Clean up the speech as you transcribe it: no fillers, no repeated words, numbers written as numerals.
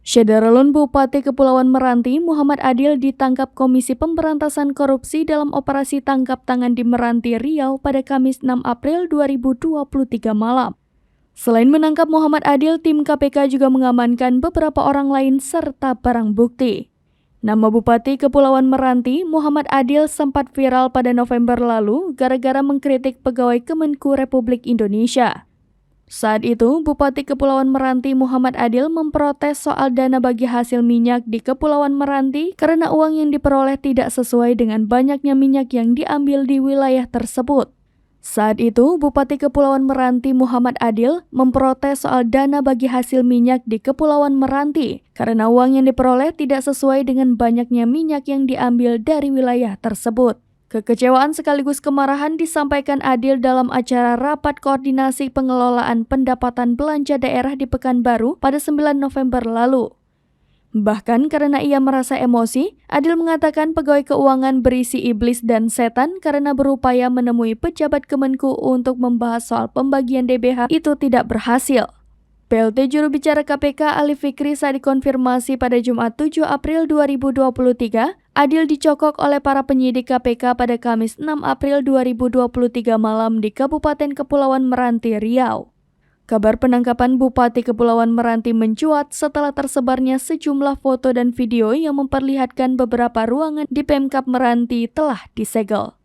Syederalun Bupati Kepulauan Meranti Muhammad Adil ditangkap Komisi Pemberantasan Korupsi dalam operasi tangkap tangan di Meranti, Riau pada Kamis 6 April 2023 malam. Selain menangkap Muhammad Adil, tim KPK juga mengamankan beberapa orang lain serta barang bukti. Nama Bupati Kepulauan Meranti Muhammad Adil sempat viral pada November lalu gara-gara mengkritik pegawai Kemenku Republik Indonesia. Saat itu, Bupati Kepulauan Meranti Muhammad Adil memprotes soal dana bagi hasil minyak di Kepulauan Meranti karena uang yang diperoleh tidak sesuai dengan banyaknya minyak yang diambil di wilayah tersebut. Saat itu, Bupati Kepulauan Meranti Muhammad Adil memprotes soal dana bagi hasil minyak di Kepulauan Meranti karena uang yang diperoleh tidak sesuai dengan banyaknya minyak yang diambil dari wilayah tersebut. Kekecewaan sekaligus kemarahan disampaikan Adil dalam acara Rapat Koordinasi Pengelolaan Pendapatan Belanja Daerah di Pekanbaru pada 9 November lalu. Bahkan karena ia merasa emosi, Adil mengatakan pegawai keuangan berisi iblis dan setan karena berupaya menemui pejabat Kemenku untuk membahas soal pembagian DBH itu tidak berhasil. PLT juru bicara KPK Ali Fikri saat dikonfirmasi pada Jumat 7 April 2023, Adil dicokok oleh para penyidik KPK pada Kamis 6 April 2023 malam di Kabupaten Kepulauan Meranti, Riau. Kabar penangkapan Bupati Kepulauan Meranti mencuat setelah tersebarnya sejumlah foto dan video yang memperlihatkan beberapa ruangan di Pemkab Meranti telah disegel.